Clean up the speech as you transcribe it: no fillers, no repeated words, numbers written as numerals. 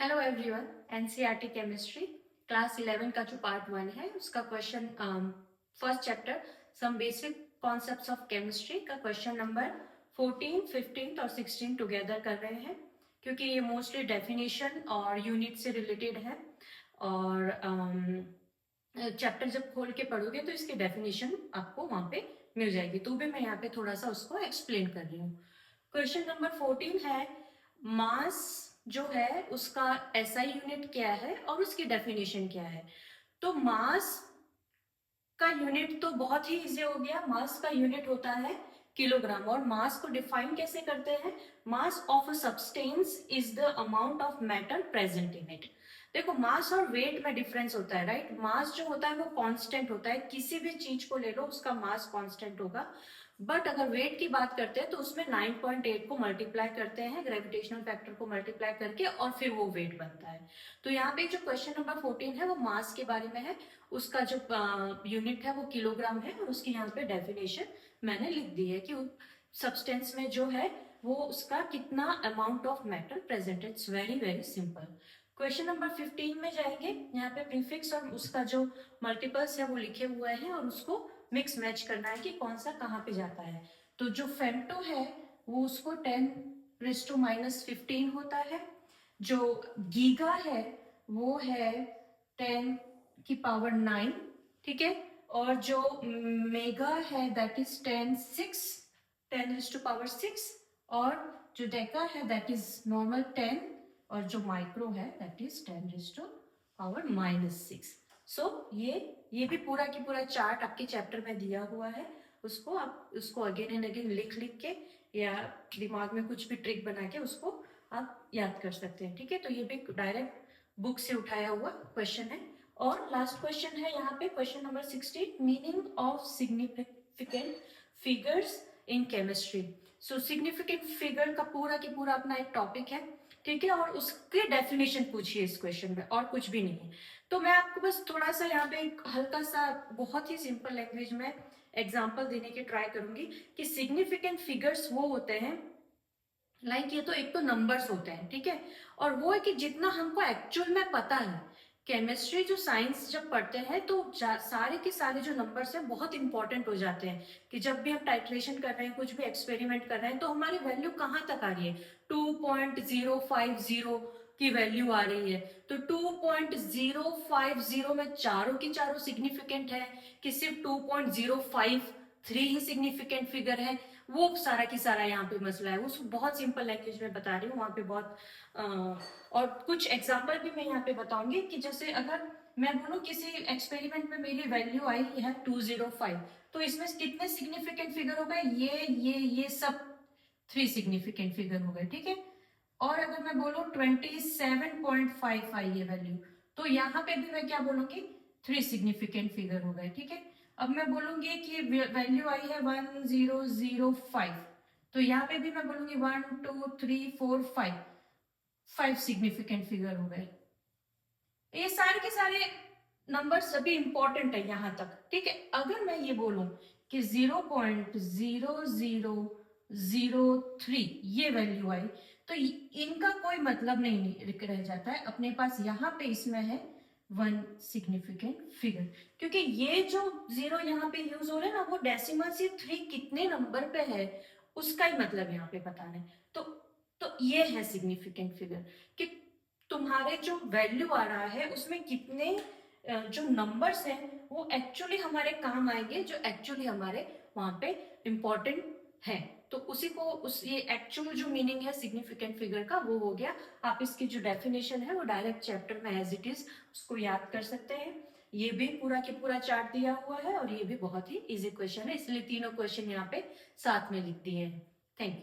Hello everyone, NCERT chemistry class 11 का जो part 1 है उसका question first chapter some basic concepts of chemistry का क्वेश्चन नंबर 14, 15 और 16 टुगेदर कर रहे हैं क्योंकि ये मोस्टली डेफिनेशन और यूनिट से रिलेटेड है और चैप्टर जब खोल के पढ़ोगे तो इसकी डेफिनेशन आपको वहां पे मिल जाएगी। तो भी मैं यहाँ पे थोड़ा सा उसको एक्सप्लेन कर रही हूँ। क्वेश्चन नंबर 14 है मास जो है उसका एसआई यूनिट क्या है और उसकी डेफिनेशन क्या है। तो मास का यूनिट तो बहुत ही इजी हो गया। मास का यूनिट होता है किलोग्राम और मास को डिफाइन कैसे करते हैं? Mass of a substance is the amount of matter present in it. देखो, मास और वेट में डिफरेंस होता है, राइट। मास जो होता है वो कांस्टेंट होता है, किसी भी चीज को ले लो उसका मास कांस्टेंट होगा। बट अगर वेट की बात करते हैं तो उसमें 9.8 को मल्टीप्लाई करते हैं ग्रेविटेशनल फैक्टर को मल्टीप्लाई करके और फिर वो वेट बनता है। तो यहाँ पे जो क्वेश्चन नंबर 14 है वो मास के बारे में है। उसका जो यूनिट है वो किलोग्राम है और उसकी यहाँ पे डेफिनेशन मैंने लिख दी है कि सब्सटेंस में जो है वो उसका कितना amount of matter present. It's very very simple. Question number 15 में जाएंगे। यहाँ पे प्रीफिक्स और उसका जो मल्टीपल्स है वो लिखे हुए हैं और उसको मिक्स मैच करना है कि कौन सा कहाँ पे जाता है। तो जो फेम्टो है वो उसको 10⁻⁻15 होता है। जो गीगा है वो है 10⁹ ठीक है। और जो मेगा है दैट इज 10⁶ और जो डेका है दैट इज नॉर्मल 10 और जो माइक्रो है दैट इज 10⁻⁻6। सो ये भी पूरा की पूरा चार्ट आपके चैप्टर में दिया हुआ है। उसको आप उसको अगेन एंड अगेन लिख लिख के या दिमाग में कुछ भी ट्रिक बना के उसको आप याद कर सकते हैं, ठीक है। तो ये भी डायरेक्ट बुक से उठाया हुआ क्वेश्चन है। और लास्ट क्वेश्चन है यहाँ पे question number 16, meaning of significant figures in chemistry. So significant figure का पूरा की पूरा अपना एक टॉपिक है, ठीक है। और उसके डेफिनेशन पूछिए इस क्वेश्चन में, और कुछ भी नहीं है। तो मैं आपको बस थोड़ा सा यहाँ पे एक हल्का सा बहुत ही सिंपल लैंग्वेज में एग्जांपल देने की ट्राई करूंगी कि सिग्निफिकेंट फिगर्स वो होते हैं लाइक ये तो एक तो नंबर्स होते हैं, ठीक है। और वो है कि जितना हमको एक्चुअल में पता है, केमिस्ट्री जो साइंस जब पढ़ते हैं तो सारे के सारे जो नंबर्स हैं बहुत इंपॉर्टेंट हो जाते हैं कि जब भी हम टाइट्रेशन कर रहे हैं, कुछ भी एक्सपेरिमेंट कर रहे हैं तो हमारी वैल्यू कहाँ तक आ रही है। 2.050 की वैल्यू आ रही है। तो 2.050 में चारों की चारों सिग्निफिकेंट है कि सिर्फ 2.053 ही सिग्निफिकेंट फिगर है, वो सारा की सारा यहाँ पे मसला है। उस बहुत सिंपल लैंग्वेज में बता रही हूँ, वहां पे बहुत और कुछ एग्जांपल भी मैं यहाँ पे बताऊंगी कि जैसे अगर मैं बोलूँ किसी एक्सपेरिमेंट में मेरी वैल्यू आई है 205, तो इसमें कितने सिग्निफिकेंट फिगर हो गए? ये सब 3 सिग्निफिकेंट फिगर हो गए, ठीक है। और अगर मैं बोलूँ 27.55 ये वैल्यू, तो यहाँ पे भी मैं क्या बोलूंगी? 3 सिग्निफिकेंट फिगर हो गए, ठीक है। अब मैं बोलूंगी कि वैल्यू आई है 1005, तो यहाँ पे भी मैं बोलूंगी 1 2 3 4 5, 5 सिग्निफिकेंट फिगर हो गए। ये सारे के सारे नंबर सभी इंपॉर्टेंट है यहाँ तक, ठीक है। अगर मैं ये बोलूं कि 0.0003 ये वैल्यू आई, तो इनका कोई मतलब नहीं रह जाता है अपने पास। यहाँ पे इसमें है 1 सिग्निफिकेंट फिगर, क्योंकि ये जो 0 यहाँ पे यूज हो रहा है ना, वो डेसिमल से 3 कितने नंबर पे है उसका ही मतलब यहाँ पे बताना है। तो ये है सिग्निफिकेंट फिगर कि तुम्हारे जो वैल्यू आ रहा है उसमें कितने जो नंबर्स हैं वो एक्चुअली हमारे काम आएंगे, जो एक्चुअली हमारे वहां पे इंपॉर्टेंट है। तो उसी को ये एक्चुअल जो मीनिंग है सिग्निफिकेंट फिगर का वो हो गया। आप इसकी जो डेफिनेशन है वो डायरेक्ट चैप्टर में एज इट इज उसको याद कर सकते हैं। ये भी पूरा के पूरा चार्ट दिया हुआ है और ये भी बहुत ही इजी क्वेश्चन है, इसलिए तीनों क्वेश्चन यहाँ पे साथ में लिख दिए हैं। Thank you.